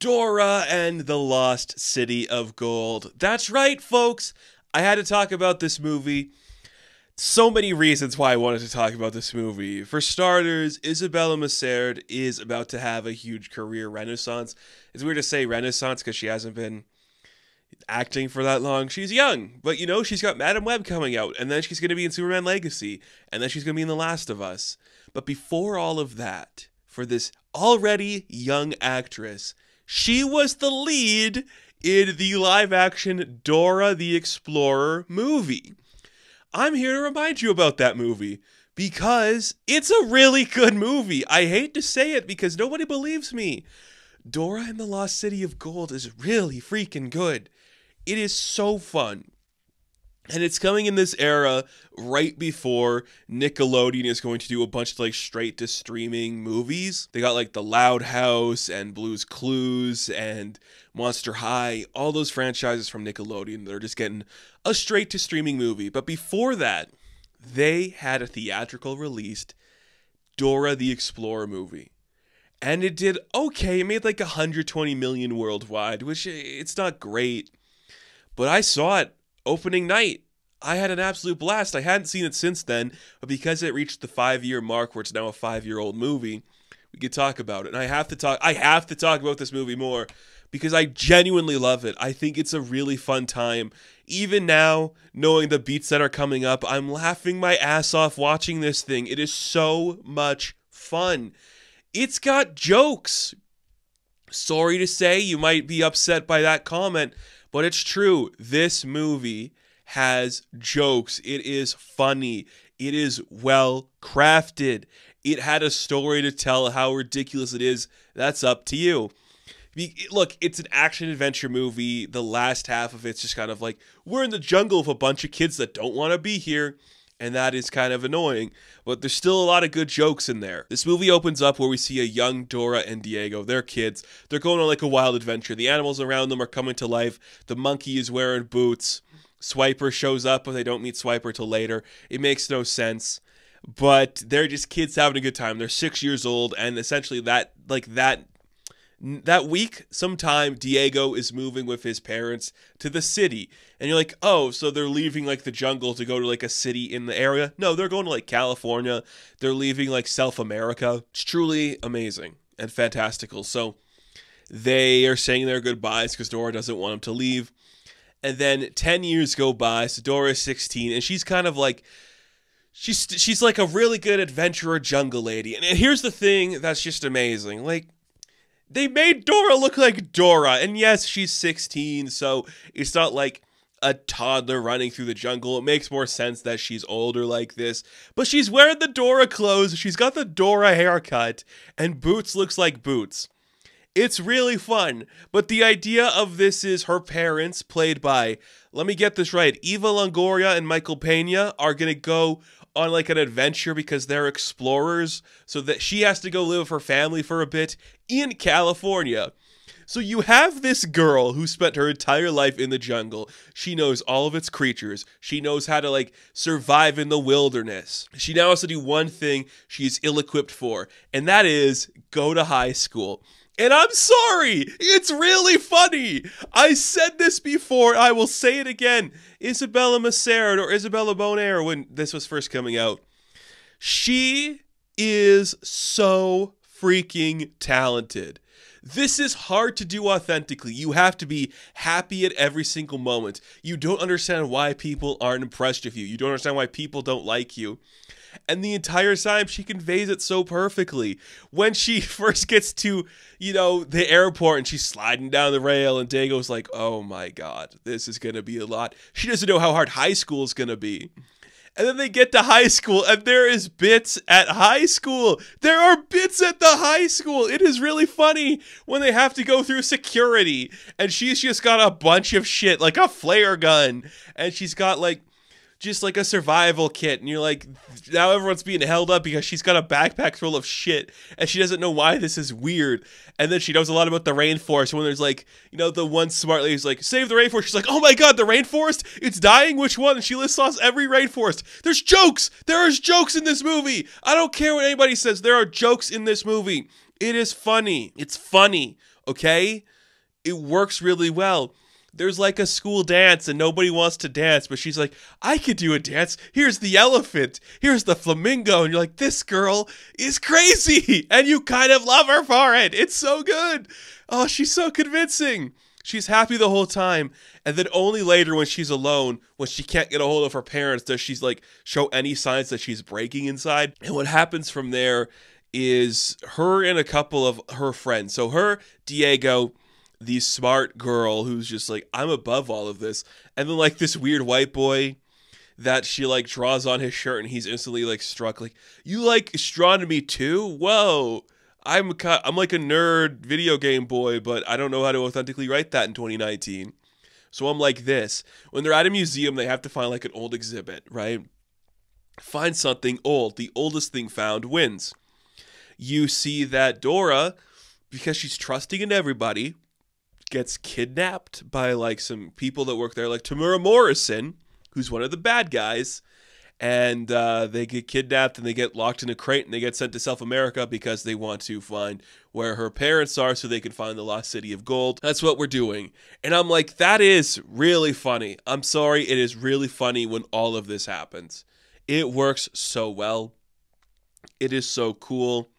Dora and the Lost City of Gold. That's right, folks. I had to talk about this movie. So many reasons why I wanted to talk about this movie. For starters, Isabella Massard is about to have a huge career renaissance. It's weird to say renaissance because she hasn't been acting for that long. She's young, but you know, she's got Madam Web coming out, and then she's going to be in Superman Legacy, and then she's going to be in The Last of Us. But before all of that, for this already young actress, she was the lead in the live-action Dora the Explorer movie. I'm here to remind you about that movie because it's a really good movie. I hate to say it because nobody believes me. Dora and the Lost City of Gold is really freaking good. It is so fun. And it's coming in this era right before Nickelodeon is going to do a bunch of like straight to streaming movies. They got like The Loud House and Blue's Clues and Monster High, all those franchises from Nickelodeon. They're just getting a straight to streaming movie. But before that, they had a theatrical released Dora the Explorer movie. And it did okay. It made like 120 million worldwide, which it's not great. But I saw it opening night. I had an absolute blast. I hadn't seen it since then, but because it reached the 5-year mark where it's now a 5-year-old movie, we could talk about it. And I have to talk about this movie more because I genuinely love it. I think it's a really fun time. Even now, knowing the beats that are coming up, I'm laughing my ass off watching this thing. It is so much fun. It's got jokes. Sorry to say, you might be upset by that comment, but it's true. This movie has jokes. It is funny. It is well crafted. It had a story to tell. How ridiculous it is, that's up to you. Look, it's an action adventure movie. The last half of it's just kind of like, we're in the jungle with a bunch of kids that don't want to be here. And that is kind of annoying, but there's still a lot of good jokes in there. This movie opens up where we see a young Dora and Diego. They're kids. They're going on like a wild adventure. The animals around them are coming to life. The monkey is wearing boots. Swiper shows up, but they don't meet Swiper till later. It makes no sense, but they're just kids having a good time. They're 6 years old, and essentially that week, sometime, Diego is moving with his parents to the city. And you're like, oh, so they're leaving, like, the jungle to go to, like, a city in the area? No, they're going to, like, California. They're leaving, like, South America. It's truly amazing and fantastical. So they are saying their goodbyes because Dora doesn't want them to leave. And then 10 years go by, so Dora is 16, and she's kind of like, she's like a really good adventurer jungle lady. And here's the thing that's just amazing. Like, they made Dora look like Dora. And yes, she's 16, so it's not like a toddler running through the jungle. It makes more sense that she's older like this. But she's wearing the Dora clothes. She's got the Dora haircut. And Boots looks like Boots. It's really fun. But the idea of this is her parents, played by, let me get this right, Eva Longoria and Michael Pena, are going to go on like an adventure because they're explorers, so that she has to go live with her family for a bit in California. So you have this girl who spent her entire life in the jungle. She knows all of its creatures. She knows how to like survive in the wilderness. She now has to do one thing she's ill-equipped for, and that is go to high school. And I'm sorry, it's really funny. I said this before, I will say it again. Isabella Massard, or Isabella Bonaire, when this was first coming out, she is so freaking talented. This is hard to do authentically. You have to be happy at every single moment. You don't understand why people aren't impressed with you. You don't understand why people don't like you. And the entire time, she conveys it so perfectly. When she first gets to, you know, the airport and she's sliding down the rail and Diego's like, oh my God, this is going to be a lot. She doesn't know how hard high school is going to be. And then they get to high school and there is bits at high school. There are bits at the high school. It is really funny when they have to go through security. And she's just got a bunch of shit, like a flare gun. And she's got like, just like a survival kit, and you're like, now everyone's being held up because she's got a backpack full of shit and she doesn't know why this is weird. And then she knows a lot about the rainforest. When there's like, you know, the one smart lady's like, save the rainforest, she's like, oh my God, the rainforest, it's dying, which one? And she lists off every rainforest. There's jokes. There is jokes in this movie. I don't care what anybody says, there are jokes in this movie. It is funny. It's funny. okay? It works really well. There's like a school dance and nobody wants to dance, but she's like, I could do a dance. Here's the elephant. Here's the flamingo. And you're like, this girl is crazy. And you kind of love her for it. It's so good. Oh, she's so convincing. She's happy the whole time. And then only later when she's alone, when she can't get a hold of her parents, does she like show any signs that she's breaking inside. And what happens from there is her and a couple of her friends. So her, Diego, the smart girl who's just like, I'm above all of this. And then like this weird white boy that she like draws on his shirt and he's instantly like struck. Like, you like astronomy too? Whoa. I'm like a nerd video game boy, but I don't know how to authentically write that in 2019. So I'm like this. When they're at a museum, they have to find like an old exhibit, right? Find something old. The oldest thing found wins. You see that Dora, because she's trusting in everybody, gets kidnapped by like some people that work there, like Tamura Morrison, who's one of the bad guys, and they get kidnapped and they get locked in a crate and they get sent to South America because they want to find where her parents are so they can find the lost city of gold. That's what we're doing. And I'm like, that is really funny. I'm sorry, it is really funny when all of this happens. It works so well. It is so cool.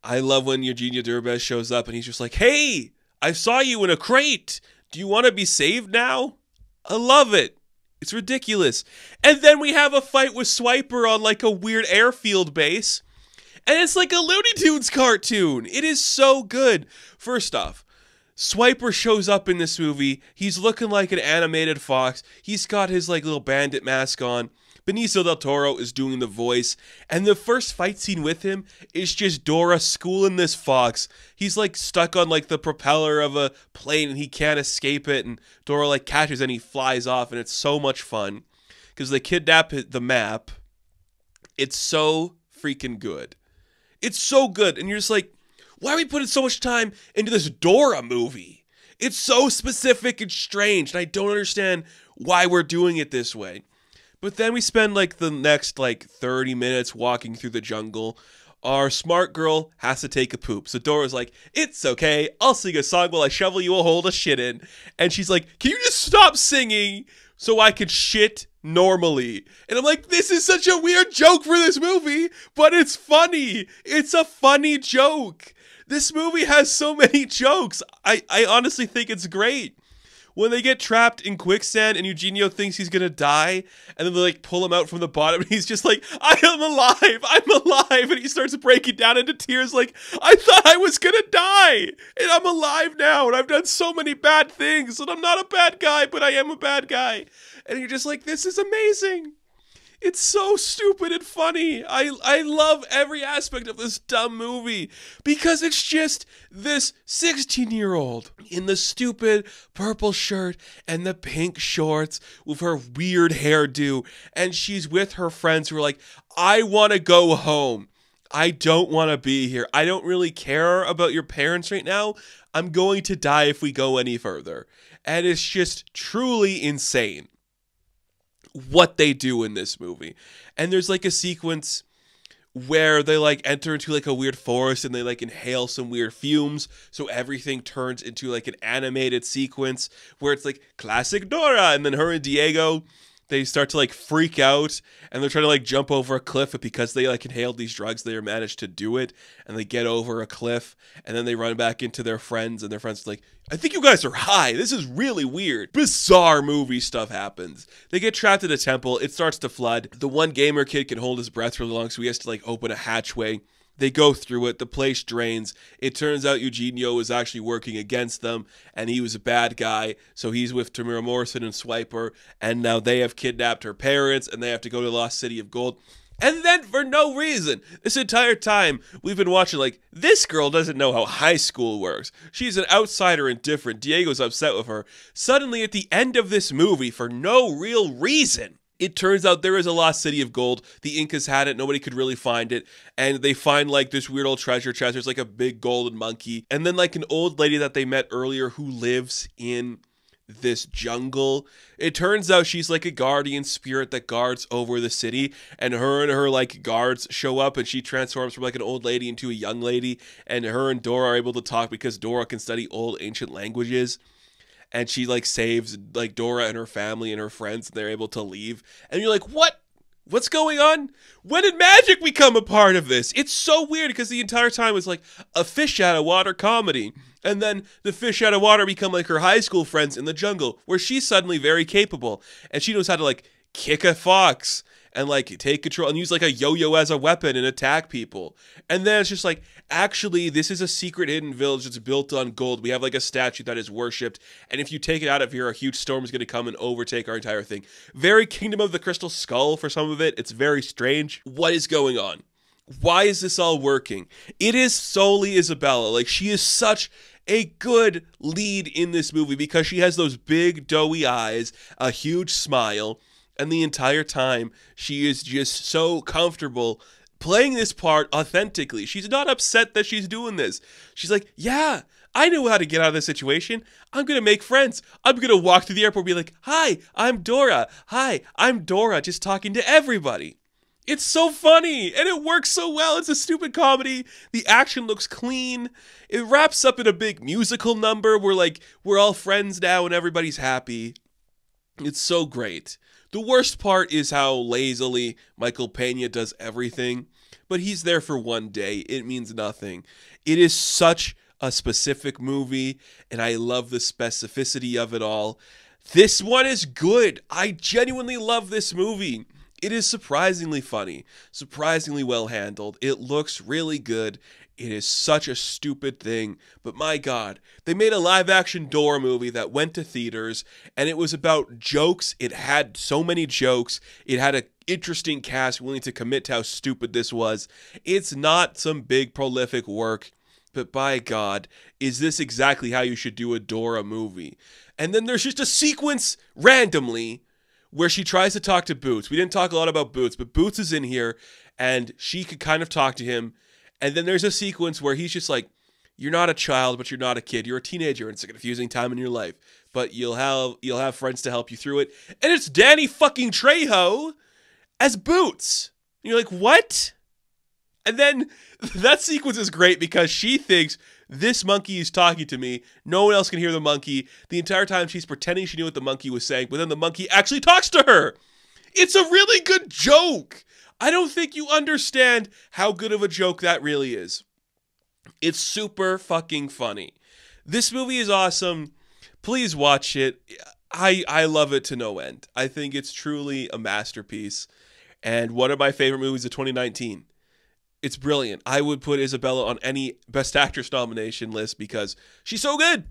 I love when Eugenio Derbez shows up and he's just like, hey, I saw you in a crate. Do you want to be saved now? I love it. It's ridiculous. And then we have a fight with Swiper on like a weird airfield base. And it's like a Looney Tunes cartoon. It is so good. First off, Swiper shows up in this movie. He's looking like an animated fox. He's got his like little bandit mask on. Benicio del Toro is doing the voice, and the first fight scene with him is just Dora schooling this fox. He's like stuck on like the propeller of a plane and he can't escape it, and Dora like catches and he flies off, and it's so much fun because they kidnap the map. It's so freaking good. It's so good, and you're just like, why are we putting so much time into this Dora movie? It's so specific and strange, and I don't understand why we're doing it this way. But then we spend like the next like 30 minutes walking through the jungle. Our smart girl has to take a poop. So Dora's like, it's okay. I'll sing a song while I shovel you a hole to shit in. And she's like, can you just stop singing so I can shit normally? And I'm like, this is such a weird joke for this movie, but it's funny. It's a funny joke. This movie has so many jokes. I honestly think it's great. When they get trapped in quicksand and Eugenio thinks he's gonna die, and then they like pull him out from the bottom and he's just like, I am alive, I'm alive, and he starts breaking down into tears like, I thought I was gonna die, and I'm alive now, and I've done so many bad things, and I'm not a bad guy, but I am a bad guy. And you're just like, this is amazing. It's so stupid and funny. I love every aspect of this dumb movie because it's just this 16-year-old in the stupid purple shirt and the pink shorts with her weird hairdo, and she's with her friends who are like, I want to go home. I don't want to be here. I don't really care about your parents right now. I'm going to die if we go any further. And it's just truly insane what they do in this movie. And there's like a sequence where they like enter into like a weird forest and they like inhale some weird fumes, so everything turns into like an animated sequence where it's like classic Dora, and then her and Diego, they start to like freak out and they're trying to like jump over a cliff, but because they like inhaled these drugs, they managed to do it, and they get over a cliff, and then they run back into their friends, and their friends are like, I think you guys are high. This is really weird. Bizarre movie stuff happens. They get trapped in a temple. It starts to flood. The one gamer kid can hold his breath really long, so he has to like open a hatchway. They go through it. The place drains. It turns out Eugenio was actually working against them, and he was a bad guy. So he's with Tamura Morrison and Swiper, and now they have kidnapped her parents, and they have to go to the Lost City of Gold. And then, for no reason, this entire time, we've been watching like, this girl doesn't know how high school works. She's an outsider and different. Diego's upset with her. Suddenly, at the end of this movie, for no real reason, it turns out there is a lost city of gold. The Incas had it. Nobody could really find it. And they find like this weird old treasure chest. There's like a big golden monkey. And then like an old lady that they met earlier who lives in this jungle. It turns out she's like a guardian spirit that guards over the city, and her like guards show up, and she transforms from like an old lady into a young lady, and her and Dora are able to talk because Dora can study old ancient languages. And she like saves like Dora and her family and her friends, and they're able to leave. And you're like, what? What's going on? When did magic become a part of this? It's so weird because the entire time it was like a fish out of water comedy. And then the fish out of water become like her high school friends in the jungle, where she's suddenly very capable. And she knows how to like kick a fox and like take control and use like a yo-yo as a weapon and attack people. And then it's just like, actually, this is a secret hidden village that's built on gold. We have like a statue that is worshipped. And if you take it out of here, a huge storm is going to come and overtake our entire thing. Very Kingdom of the Crystal Skull for some of it. It's very strange. What is going on? Why is this all working? It is solely Isabella. Like, she is such a good lead in this movie because she has those big doughy eyes, a huge smile, and the entire time she is just so comfortable playing this part authentically. She's not upset that she's doing this. She's like, yeah, I know how to get out of this situation. I'm going to make friends. I'm going to walk through the airport and be like, hi, I'm Dora. Hi, I'm Dora, just talking to everybody. It's so funny, and it works so well. It's a stupid comedy. The action looks clean. It wraps up in a big musical number where, like, we're all friends now and everybody's happy. It's so great. The worst part is how lazily Michael Pena does everything, but he's there for one day. It means nothing. It is such a specific movie, and I love the specificity of it all. This one is good. I genuinely love this movie. It is surprisingly funny, surprisingly well handled. It looks really good. It is such a stupid thing, but my God, they made a live-action Dora movie that went to theaters, and it was about jokes. It had so many jokes. It had an interesting cast willing to commit to how stupid this was. It's not some big prolific work, but by God, is this exactly how you should do a Dora movie? And then there's just a sequence randomly where she tries to talk to Boots. We didn't talk a lot about Boots, but Boots is in here, and she could kind of talk to him. And then there's a sequence where he's just like, you're not a child, but you're not a kid. You're a teenager, and it's a confusing time in your life. But you'll have friends to help you through it. And it's Danny fucking Trejo as Boots. And you're like, what? And then that sequence is great because she thinks this monkey is talking to me. No one else can hear the monkey. The entire time she's pretending she knew what the monkey was saying, but then the monkey actually talks to her. It's a really good joke. I don't think you understand how good of a joke that really is. It's super fucking funny. This movie is awesome. Please watch it. I love it to no end. I think it's truly a masterpiece and one of my favorite movies of 2019. It's brilliant. I would put Isabella on any Best Actress nomination list because she's so good.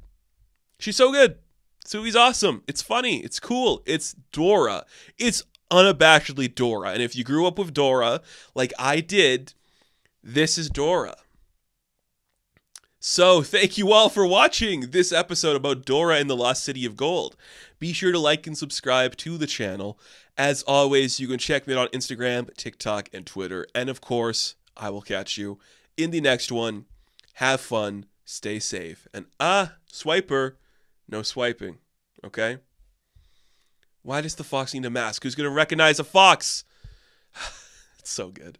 She's so good. This movie's awesome. It's funny. It's cool. It's Dora. It's unabashedly Dora. And if you grew up with Dora, like I did, this is Dora. So thank you all for watching this episode about Dora and the Lost City of Gold. Be sure to like and subscribe to the channel. As always, you can check me out on Instagram, TikTok, and Twitter. And of course, I will catch you in the next one. Have fun. Stay safe. And swiper, no swiping. Okay? Why does the fox need a mask? Who's going to recognize a fox? It's so good.